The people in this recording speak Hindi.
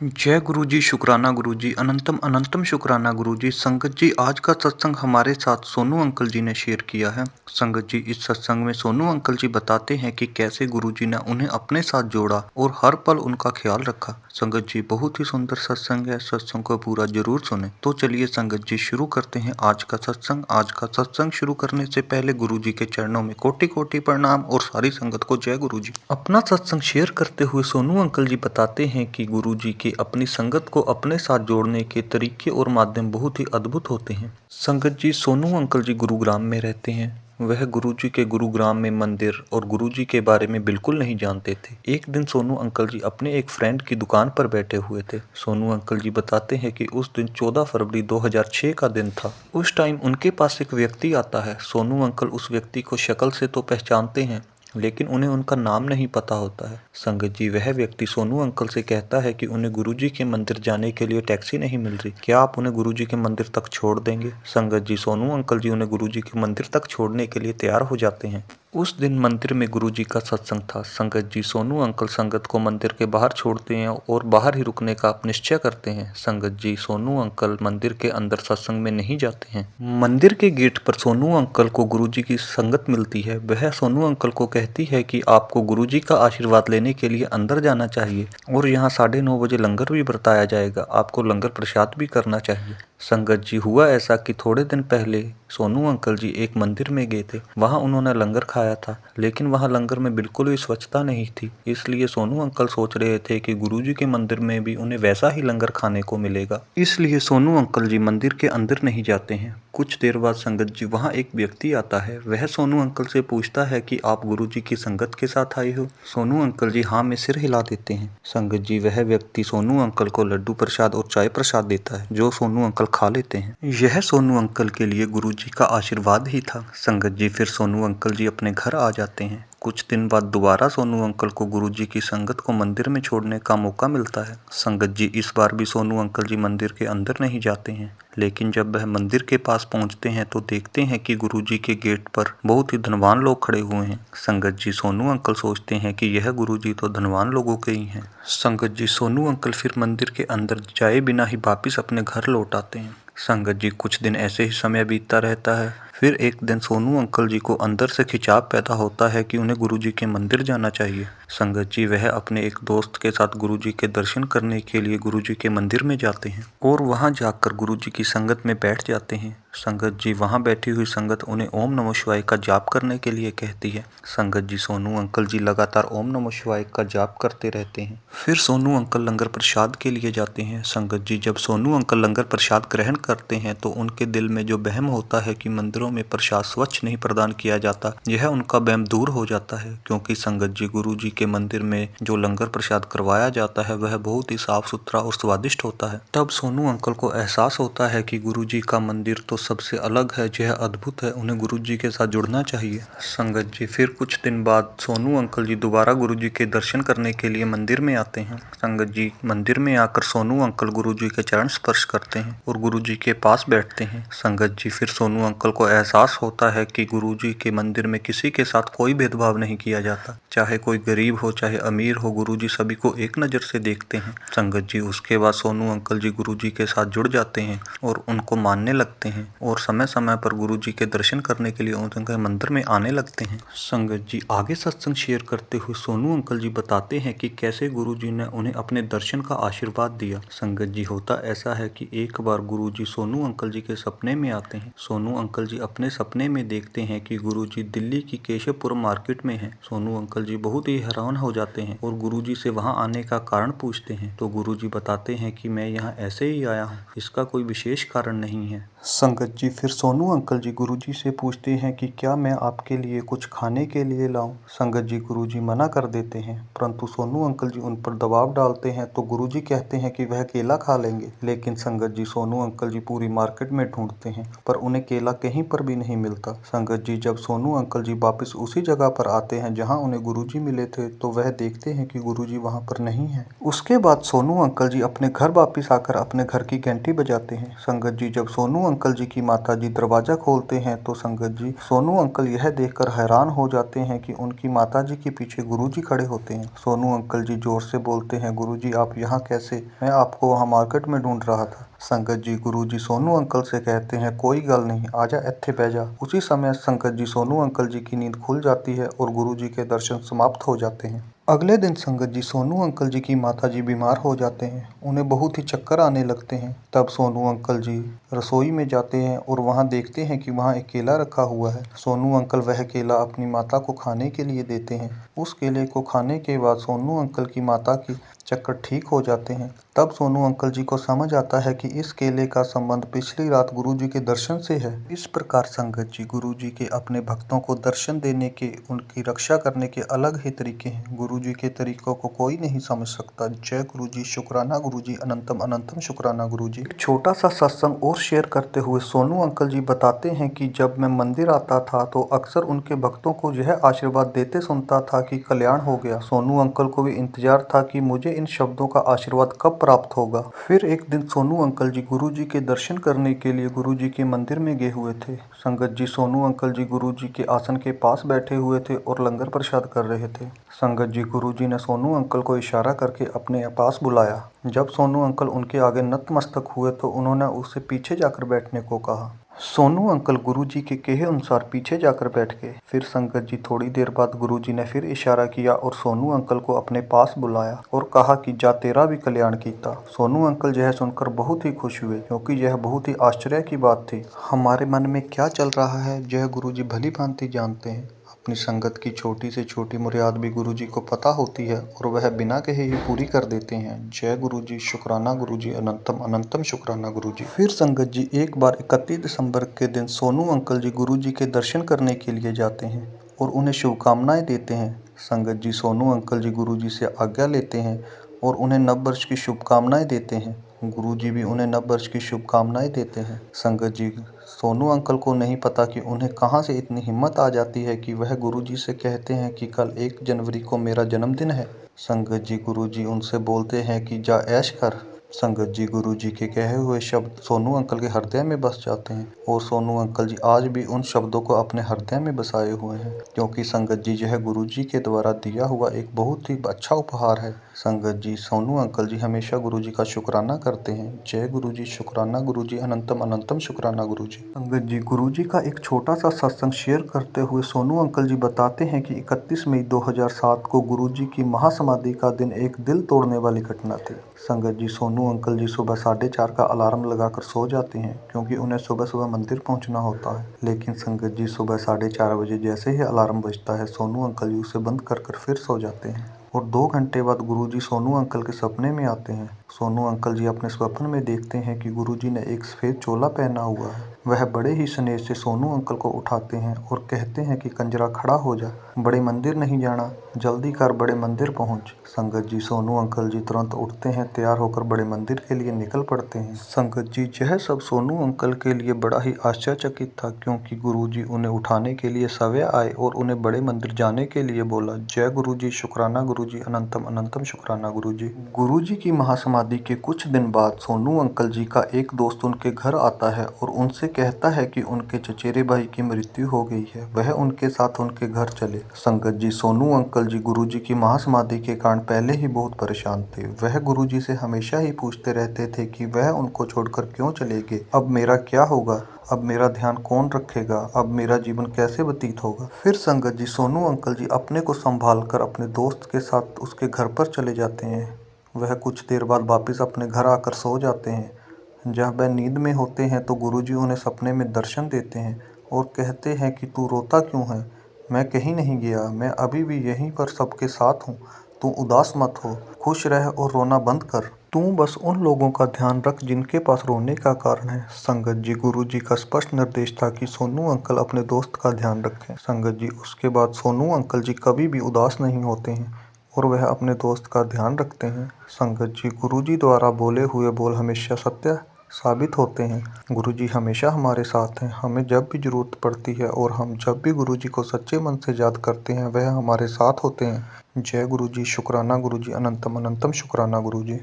जय गुरु जी, शुक्राना गुरु जी, अनंतम अनंतम शुक्राना गुरु जी। संगत जी, आज का सत्संग हमारे साथ सोनू अंकल जी ने शेयर किया है। संगत जी, इस सत्संग में सोनू अंकल जी बताते हैं कि कैसे गुरु जी ने उन्हें अपने साथ जोड़ा और हर पल उनका ख्याल रखा। संगत जी, बहुत ही सुंदर सत्संग है, सत्संग को पूरा जरूर सुने। तो चलिए संगत जी, शुरू करते हैं आज का सत्संग। आज का सत्संग शुरू करने से पहले गुरु जी के चरणों में कोटि कोटि प्रणाम और सारी संगत को जय गुरु जी। अपना सत्संग शेयर करते हुए सोनू अंकल जी बताते हैं कि गुरु जी के अपनी संगत को अपने साथ जोड़ने के तरीके और माध्यम बहुत ही अद्भुत होते हैं। संगत जी, सोनू अंकल जी गुरुग्राम में रहते हैं। वह गुरु जी के गुरुग्राम में मंदिर और गुरु जी के बारे में बिल्कुल नहीं जानते थे। एक दिन सोनू अंकल जी अपने एक फ्रेंड की दुकान पर बैठे हुए थे। सोनू अंकल जी बताते हैं कि उस दिन 14 फरवरी 2006 का दिन था। उस टाइम उनके पास एक व्यक्ति आता है। सोनू अंकल उस व्यक्ति को शक्ल से तो पहचानते हैं, लेकिन उन्हें उनका नाम नहीं पता होता है। संगत जी, वह व्यक्ति सोनू अंकल से कहता है कि उन्हें गुरुजी के मंदिर जाने के लिए टैक्सी नहीं मिल रही, क्या आप उन्हें गुरुजी के मंदिर तक छोड़ देंगे। संगत जी, सोनू अंकल जी उन्हें गुरुजी के मंदिर तक छोड़ने के लिए तैयार हो जाते हैं। उस दिन मंदिर में गुरुजी का सत्संग था। संगत जी, सोनू अंकल संगत को मंदिर के बाहर छोड़ते हैं और बाहर ही रुकने का निश्चय करते हैं। संगत जी, सोनू अंकल मंदिर के अंदर सत्संग में नहीं जाते हैं। मंदिर के गेट पर सोनू अंकल को गुरुजी की संगत मिलती है। वह सोनू अंकल को कहती है कि आपको गुरुजी का आशीर्वाद लेने के लिए अंदर जाना चाहिए और यहाँ 9:30 बजे लंगर भी बरताया जाएगा, आपको लंगर प्रसाद भी करना चाहिए। संगत जी, हुआ ऐसा कि थोड़े दिन पहले सोनू अंकल जी एक मंदिर में गए थे। वहाँ उन्होंने लंगर खाया था, लेकिन वहाँ लंगर में बिल्कुल भी स्वच्छता नहीं थी। इसलिए सोनू अंकल सोच रहे थे कि गुरुजी के मंदिर में भी उन्हें वैसा ही लंगर खाने को मिलेगा। इसलिए सोनू अंकल जी मंदिर के अंदर नहीं जाते हैं। कुछ देर बाद संगत जी, वहाँ एक व्यक्ति आता है। वह सोनू अंकल से पूछता है कि आप गुरुजी की संगत के साथ आए हो। सोनू अंकल जी हाँ में सिर हिला देते हैं। संगत जी, वह व्यक्ति सोनू अंकल को लड्डू प्रसाद और चाय प्रसाद देता है, जो सोनू अंकल खा लेते हैं। यह सोनू अंकल के लिए गुरुजी का आशीर्वाद ही था। संगत जी, फिर सोनू अंकल जी अपने घर आ जाते हैं। कुछ दिन बाद दोबारा सोनू अंकल को गुरुजी की संगत को मंदिर में छोड़ने का मौका मिलता है। संगत जी, इस बार भी सोनू अंकल जी मंदिर के अंदर नहीं जाते हैं, लेकिन जब वह मंदिर के पास पहुंचते हैं तो देखते हैं कि गुरुजी के गेट पर बहुत ही धनवान लोग खड़े हुए हैं। संगत जी, सोनू अंकल सोचते हैं कि यह गुरुजी तो धनवान लोगों के ही हैं। संगत जी, सोनू अंकल फिर मंदिर के अंदर जाए बिना ही वापिस अपने घर लौट आते हैं। संगत जी, कुछ दिन ऐसे ही समय बीतता रहता है। फिर एक दिन सोनू अंकल जी को अंदर से खिंचाव पैदा होता है कि उन्हें गुरुजी के मंदिर जाना चाहिए। संगत जी, वह अपने एक दोस्त के साथ गुरुजी के दर्शन करने के लिए गुरुजी के मंदिर में जाते हैं और वहां जाकर गुरुजी की संगत में बैठ जाते हैं। संगत जी, वहां बैठी हुई संगत उन्हें ओम नमः शिवाय का जाप करने के लिए कहती है। संगत जी, सोनू अंकल जी लगातार ओम नमः शिवाय का जाप करते रहते हैं। फिर सोनू अंकल लंगर प्रसाद के लिए जाते हैं। संगत जी, जब सोनू अंकल लंगर प्रसाद ग्रहण करते हैं तो उनके दिल में जो वहम होता है कि मंदिरों में प्रसाद स्वच्छ नहीं प्रदान किया जाता, यह उनका वहम दूर हो जाता है, क्योंकि संगत जी, गुरु जी के मंदिर में जो लंगर प्रसाद करवाया जाता है वह बहुत ही साफ सुथरा और स्वादिष्ट होता है। तब सोनू अंकल को एहसास होता है कि गुरु जी का मंदिर तो सबसे अलग है, यह अद्भुत है, उन्हें गुरु जी के साथ जुड़ना चाहिए। संगत जी, फिर कुछ दिन बाद सोनू अंकल जी दोबारा गुरु जी के दर्शन करने के लिए मंदिर में आते हैं। संगत जी, मंदिर में आकर सोनू अंकल गुरु जी के चरण स्पर्श करते हैं और गुरु जी के पास बैठते हैं। संगत जी, फिर सोनू अंकल को एहसास होता है कि गुरु जी के मंदिर में किसी के साथ कोई भेदभाव नहीं किया जाता, चाहे कोई गरीब हो चाहे अमीर हो, गुरु जी सभी को एक नज़र से देखते हैं। संगत जी, उसके बाद सोनू अंकल जी गुरु जी के साथ जुड़ जाते हैं और उनको मानने लगते हैं और समय समय पर गुरु जी के दर्शन करने के लिए उनके मंदिर में आने लगते हैं। संगत जी, आगे सत्संग शेयर करते हुए सोनू अंकल जी बताते हैं कि कैसे गुरु जी ने उन्हें अपने दर्शन का आशीर्वाद दिया। संगत जी, होता ऐसा है कि एक बार गुरु जी सोनू अंकल जी के सपने में आते हैं। सोनू अंकल जी अपने सपने में देखते हैं कि गुरु जी दिल्ली की केशवपुर मार्केट में हैं। सोनू अंकल जी बहुत ही हैरान हो जाते हैं और गुरु जी से वहां आने का कारण पूछते हैं, तो गुरु जी बताते हैं कि मैं यहाँ ऐसे ही आया हूँ, इसका कोई विशेष कारण नहीं है। संगत जी, फिर सोनू अंकल जी गुरुजी से पूछते हैं कि क्या मैं आपके लिए कुछ खाने के लिए लाऊं। संगत जी, गुरुजी मना कर देते हैं, परंतु सोनू अंकल जी उन पर दबाव डालते हैं तो गुरुजी कहते हैं कि वह केला खा लेंगे। लेकिन संगत जी, सोनू अंकल जी पूरी मार्केट में ढूंढते हैं पर उन्हें केला कहीं पर भी नहीं मिलता। संगत जी, जब सोनू अंकल जी वापस उसी जगह पर आते हैं जहां उन्हें गुरुजी मिले थे, तो वह देखते हैं कि गुरुजी वहां पर नहीं है। उसके बाद सोनू अंकल जी अपने घर वापस आकर अपने घर की घंटी बजाते हैं। संगत जी, जब सोनू अंकल जी की माता जी दरवाजा खोलते हैं तो संगत जी, सोनू अंकल यह देखकर हैरान हो जाते हैं कि उनकी माता जी के पीछे गुरुजी खड़े होते हैं। सोनू अंकल जी जोर से बोलते हैं, गुरुजी आप यहाँ कैसे? मैं आपको वहाँ मार्केट में ढूंढ रहा था। संगत जी, गुरुजी सोनू अंकल से कहते हैं, कोई गल नहीं, आजा इत्थे बह जा। उसी समय संगत जी, सोनू अंकल जी की नींद खुल जाती है और गुरुजी के दर्शन समाप्त हो जाते हैं। अगले दिन संगत जी, सोनू अंकल जी की माता जी बीमार हो जाते हैं। उन्हें बहुत ही चक्कर आने लगते हैं। तब सोनू अंकल जी रसोई में जाते हैं और वहां देखते हैं कि वहां एक केला रखा हुआ है। सोनू अंकल वह केला अपनी माता को खाने के लिए देते हैं। उस केले को खाने के बाद सोनू अंकल की माता की चक्कर ठीक हो जाते हैं। तब सोनू अंकल जी को समझ आता है कि इस केले का संबंध पिछली रात गुरुजी के दर्शन से है। इस प्रकार संगत जी, गुरुजी के अपने भक्तों को दर्शन देने के, उनकी रक्षा करने के अलग ही तरीके हैं। गुरुजी के तरीकों को कोई नहीं समझ सकता। जय गुरुजी, शुक्राना गुरुजी, अनंतम अनंतम शुक्राना गुरुजी। एक छोटा सा सत्संग और शेयर करते हुए सोनू अंकल जी बताते हैं कि जब मैं मंदिर आता था तो अक्सर उनके भक्तों को यह आशीर्वाद देते सुनता था कि कल्याण हो गया। सोनू अंकल को भी इंतजार था कि मुझे इन शब्दों का आशीर्वाद कब प्राप्त होगा। फिर एक दिन सोनू अंकल जी गुरुजी के दर्शन करने के लिए गुरुजी के मंदिर में गए हुए थे। संगत जी, सोनू अंकल जी गुरुजी के आसन के पास बैठे हुए थे और लंगर प्रसाद कर रहे थे। संगत जी, गुरुजी ने सोनू अंकल को इशारा करके अपने पास बुलाया। जब सोनू अंकल उनके आगे नतमस्तक हुए तो उन्होंने उससे पीछे जाकर बैठने को कहा। सोनू अंकल गुरुजी के कहे अनुसार पीछे जाकर बैठ गए। फिर संगत जी, थोड़ी देर बाद गुरुजी ने फिर इशारा किया और सोनू अंकल को अपने पास बुलाया और कहा कि जा तेरा भी कल्याण कीता। सोनू अंकल यह सुनकर बहुत ही खुश हुए, क्योंकि यह बहुत ही आश्चर्य की बात थी। हमारे मन में क्या चल रहा है यह गुरुजी भली भांति जानते हैं। अपनी संगत की छोटी से छोटी मुराद भी गुरुजी को पता होती है और वह बिना कहे ही पूरी कर देते हैं। जय गुरुजी, शुक्राना गुरुजी, अनंतम अनंतम शुक्राना गुरुजी। फिर संगत जी, एक बार 31 दिसंबर के दिन सोनू अंकल जी गुरुजी के दर्शन करने के लिए जाते हैं और उन्हें शुभकामनाएं देते हैं। संगत जी, सोनू अंकल जी गुरुजी से आज्ञा लेते हैं और उन्हें नव वर्ष की शुभकामनाएं देते हैं। गुरुजी भी उन्हें नव वर्ष की शुभकामनाएं देते हैं। संगत जी, सोनू अंकल को नहीं पता कि उन्हें कहां से इतनी हिम्मत आ जाती है कि वह गुरुजी से कहते हैं कि कल 1 जनवरी को मेरा जन्मदिन है। संगत जी, गुरुजी उनसे बोलते हैं कि जा ऐश कर। संगत जी, गुरुजी के कहे हुए शब्द सोनू अंकल के हृदय में बस जाते हैं और सोनू अंकल जी आज भी उन शब्दों को अपने हृदय में बसाए हुए हैं, क्योंकि संगत जी यह गुरुजी के द्वारा दिया हुआ एक बहुत ही अच्छा उपहार है। संगत जी, सोनू अंकल जी हमेशा गुरुजी का शुक्राना करते हैं। जय गुरुजी, शुक्राना गुरुजी, अनंतम अनंतम शुक्राना गुरुजी। संगत जी, गुरुजी का एक छोटा सा सत्संग शेयर करते हुए सोनू अंकल जी बताते हैं कि 31 मई 2007 को गुरुजी की महासमाधि का दिन एक दिल तोड़ने वाली घटना थी। संगत जी, सोनू अंकल जी सुबह 4:30 का अलार्म लगाकर सो जाते हैं, क्योंकि उन्हें सुबह सुबह मंदिर पहुंचना होता है। लेकिन संगत जी, सुबह 4:30 बजे जैसे ही अलार्म बजता है, सोनू अंकल जी उसे बंद कर फिर सो जाते हैं और 2 घंटे बाद गुरुजी सोनू अंकल के सपने में आते हैं। सोनू अंकल जी अपने स्वप्न में देखते हैं कि गुरुजी ने एक सफेद चोला पहना हुआ है। वह बड़े ही स्नेह से सोनू अंकल को उठाते हैं और कहते हैं कि कंजरा खड़ा हो जा, बड़े मंदिर नहीं जाना, जल्दी कर बड़े मंदिर पहुंच। संगत जी, सोनू अंकल जी तुरंत उठते हैं, तैयार होकर बड़े मंदिर के लिए निकल पड़ते हैं। संगत जी, यह सब सोनू अंकल के लिए बड़ा ही आश्चर्यचकित था, क्योंकि गुरुजी उन्हें उठाने के लिए सवेरे आए और उन्हें बड़े मंदिर जाने के लिए बोला। जय गुरुजी, शुक्राना गुरुजी, अनंतम अनंतम शुक्राना गुरुजी। गुरुजी की महासमाधि के कुछ दिन बाद सोनू अंकल जी का एक दोस्त उनके घर आता है और उनसे कहता है कि उनके चचेरे भाई की मृत्यु हो गई है, वह उनके साथ उनके घर चले। संगत जी, सोनू अंकल जी गुरुजी की महासमाधि के कारण पहले ही बहुत परेशान थे। वह गुरुजी से हमेशा ही पूछते रहते थे कि वह उनको छोड़कर क्यों चले गए, अब मेरा क्या होगा, अब मेरा ध्यान कौन रखेगा, अब मेरा जीवन कैसे व्यतीत होगा। फिर संगत जी, सोनू अंकल जी अपने को संभाल कर अपने दोस्त के साथ उसके घर पर चले जाते हैं। वह कुछ देर बाद वापस अपने घर आकर सो जाते हैं। जब वह नींद में होते हैं तो गुरुजी उन्हें सपने में दर्शन देते हैं और कहते हैं कि तू रोता क्यों है, मैं कहीं नहीं गया, मैं अभी भी यहीं पर सबके साथ हूँ। तू उदास मत हो, खुश रह और रोना बंद कर। तू बस उन लोगों का ध्यान रख जिनके पास रोने का कारण है। संगत जी, गुरुजी का स्पष्ट निर्देश था कि सोनू अंकल अपने दोस्त का ध्यान रखें। संगत जी, उसके बाद सोनू अंकल जी कभी भी उदास नहीं होते हैं और वह अपने दोस्त का ध्यान रखते हैं। संगत जी, गुरुजी द्वारा बोले हुए बोल हमेशा सत्य साबित होते हैं। गुरुजी हमेशा हमारे साथ हैं, हमें जब भी ज़रूरत पड़ती है और हम जब भी गुरुजी को सच्चे मन से याद करते हैं, वह हमारे साथ होते हैं। जय गुरुजी, शुक्राना गुरुजी, अनंतम अनंतम शुक्राना गुरुजी।